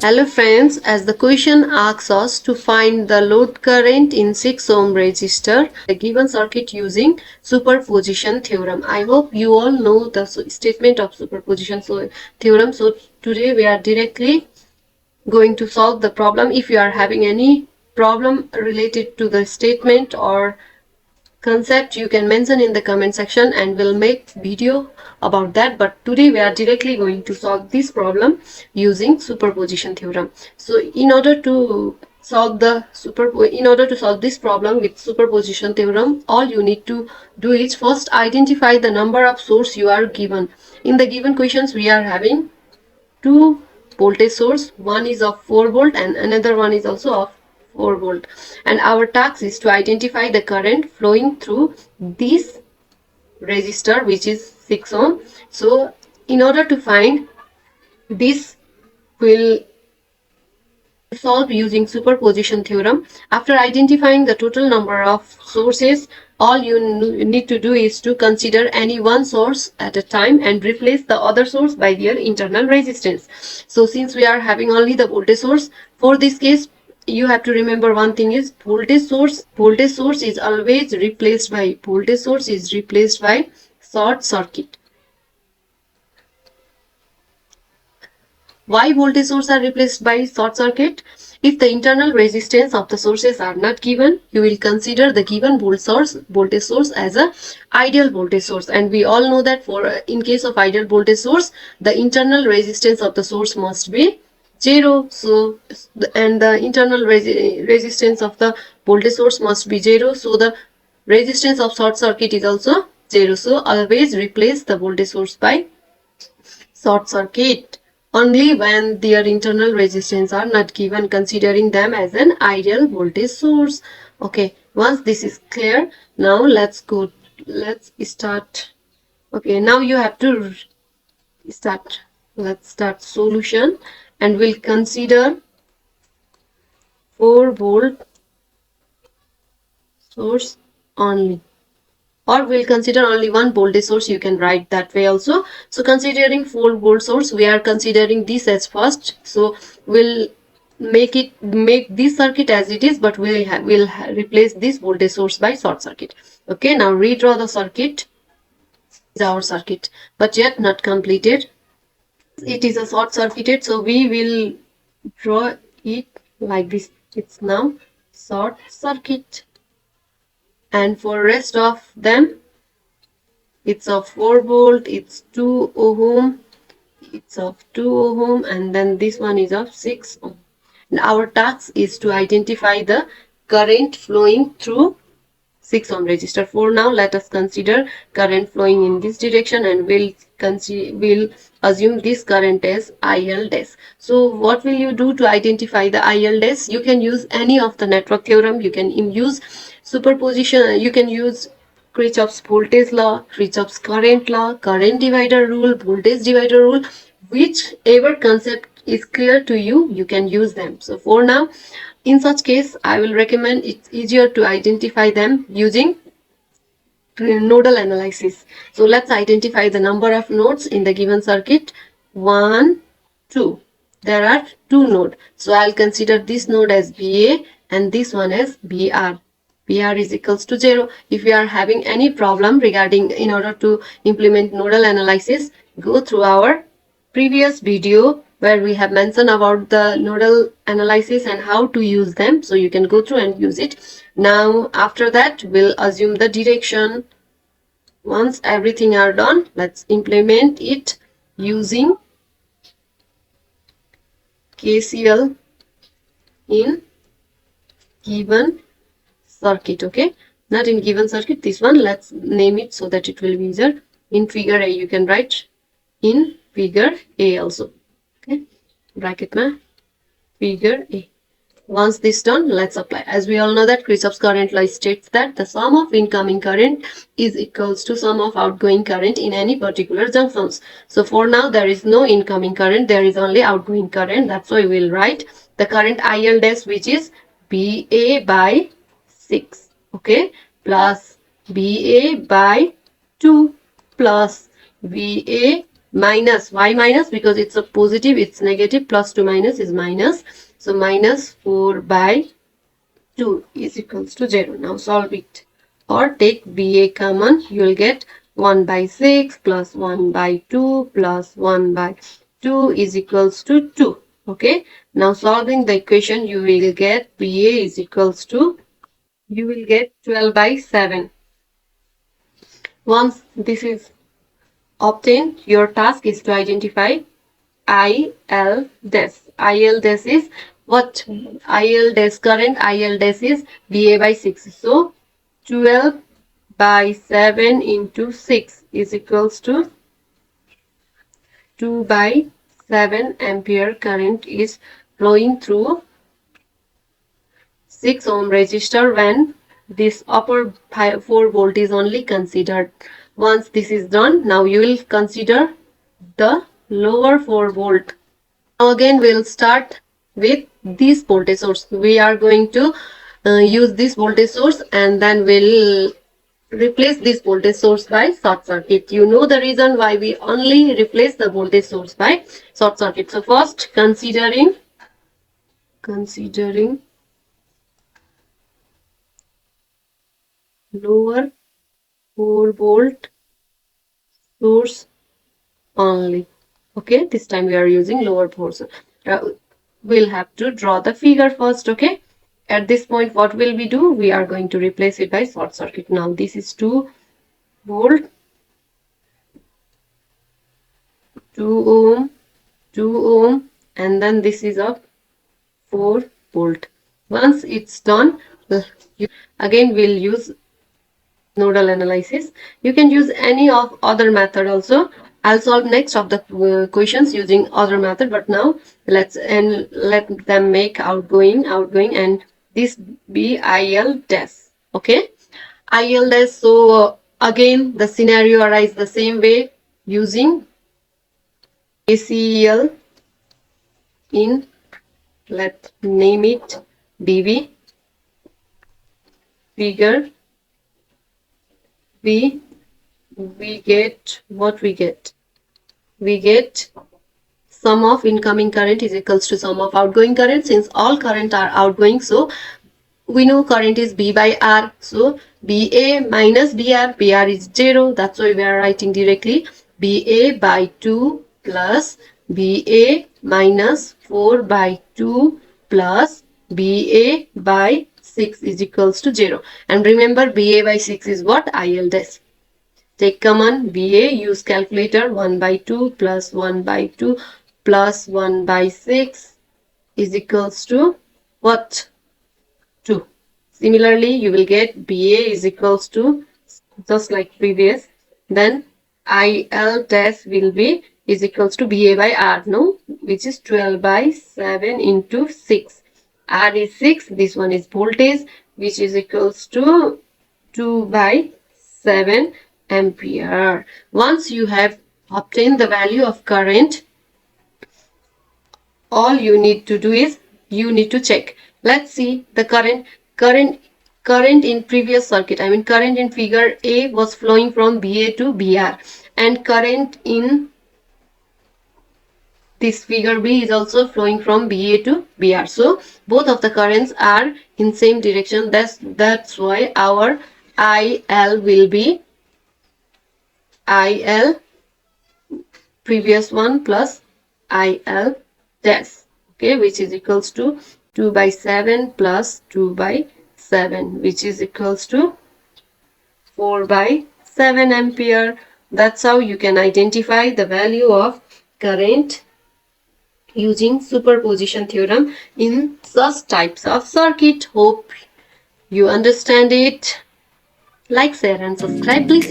Hello friends, as the question asks us to find the load current in 6 ohm resistor, the given circuit using superposition theorem. I hope you all know the statement of superposition theorem. So today we are directly going to solve the problem. If you are having any problem related to the statement or concept, you can mention in the comment section and we'll make video about that. But today we are directly going to solve this problem using superposition theorem. So in order to solve this problem with superposition theorem, all you need to do is first identify the number of source you are given. In the given questions we are having two voltage source, one is of 4 volt and another one is also of 4 volt, and our task is to identify the current flowing through this resistor which is 6 ohm. So in order to find this, we'll solve using superposition theorem. After identifying the total number of sources, all you need to do is to consider any one source at a time and replace the other source by their internal resistance. So since we are having only the voltage source, for this case you have to remember one thing is voltage source is always replaced by short circuit. Why voltage source are replaced by short circuit? If the internal resistance of the sources are not given, you will consider the given voltage source as a ideal voltage source, and we all know that in case of ideal voltage source, the internal resistance of the source must be 0. So and the internal resistance of the voltage source must be 0. So the resistance of short circuit is also 0. So always replace the voltage source by short circuit only when their internal resistance are not given, considering them as an ideal voltage source. Okay, once this is clear, now let's start. Okay, now you have to start. Let's start solution, and we'll consider 4 volt source only, or we'll consider only one voltage source. You can write that way also. So considering 4 volt source, we are considering this as first. So we'll make this circuit as it is, but we'll replace this voltage source by short circuit. Okay, now redraw the circuit. This is our circuit, but yet not completed. It is a short circuited, so we will draw it like this. It's now short circuit. And for rest of them, it's of 4 volt, it's 2 ohm, it's of 2 ohm, and then this one is of 6 ohm. And our task is to identify the current flowing through 6 ohm resistor. For now, let us consider current flowing in this direction, and we'll assume this current as IL dash. So what will you do to identify the IL dash? You can use any of the network theorem. You can use superposition. You can use Kirchhoff's voltage law, Kirchhoff's current law, current divider rule, voltage divider rule. Whichever concept is clear to you, you can use them. So for now, in such case, I will recommend it's easier to identify them using nodal analysis. So let's identify the number of nodes in the given circuit. 1, 2. There are 2 nodes. So I'll consider this node as BA and this one as BR. BR is equals to 0. If you are having any problem regarding in order to implement nodal analysis, go through our previous video where we have mentioned about the nodal analysis and how to use them. So you can go through and use it. Now after that, we'll assume the direction. Once everything are done, let's implement it using KCL in given circuit. Okay, not in given circuit, this one, let's name it so that it will be easier. In figure A, you can write in figure A also. Okay, bracket ma figure A. Once this done, let's apply. As we all know that Kirchhoff's current law states that the sum of incoming current is equals to sum of outgoing current in any particular junctions. So for now, there is no incoming current, there is only outgoing current. That's why we'll write the current IL dash, which is BA by 6, okay, plus BA by 2 plus VA minus, why minus? Because it's a positive, it's negative, plus to minus is minus. So minus 4 by 2 is equals to 0. Now solve it. Or take BA common, you will get 1 by 6 plus 1 by 2 plus 1 by 2 is equals to 2. Okay. Now solving the equation, you will get BA is equals to, you will get 12 by 7. Once this is obtained, your task is to identify IL dash. IL dash is what? IL dash current, IL dash is VA by 6. So 12 by 7 into 6 is equals to 2 by 7 ampere current is flowing through 6 ohm resistor when this upper 4 volt is only considered. Once this is done, now you will consider the lower 4 volt. Now again we'll start with this voltage source. We are going to use this voltage source and then we'll replace this voltage source by short circuit. You know the reason why we only replace the voltage source by short circuit. So first considering lower 4 volt source only. Okay, this time we are using lower force. We'll have to draw the figure first. Okay, at this point what will we do? We are going to replace it by short circuit. Now this is 2 volt, 2 ohm, 2 ohm, and then this is a 4 volt. Once it's done, again we'll use nodal analysis. You can use any of other method also. I'll solve next of the questions using other method, but now let them make outgoing, and this be IL dash. Okay, IL dash. So again the scenario arises the same way using ACL in, let's name it BB. Figure we get what we get. We get sum of incoming current is equals to sum of outgoing current. Since all current are outgoing, so we know current is B by R. So BA minus BR, BR is 0. That's why we are writing directly BA by 2 plus BA minus 4 by 2 plus BA by 6 is equals to 0. And remember, BA by 6 is what? IL dash. Take common BA, use calculator. 1 by 2 plus 1 by 2 plus 1 by 6 is equals to what? 2. Similarly, you will get BA is equals to, just like previous, then IL dash will be is equals to BA by R, no, which is 12 by 7 into 6. R is 6, this one is voltage, which is equals to 2 by 7 ampere. Once you have obtained the value of current, all you need to do is you need to check. Let's see the current in previous circuit. I mean current in figure A was flowing from BA to BR, and current in this figure B is also flowing from BA to BR. So both of the currents are in same direction. That's why our IL will be IL previous one plus IL dash. Okay, which is equals to 2 by 7 plus 2 by 7, which is equals to 4 by 7 ampere. That's how you can identify the value of current using superposition theorem in such types of circuit. Hope you understand it. Like, share and subscribe. Please.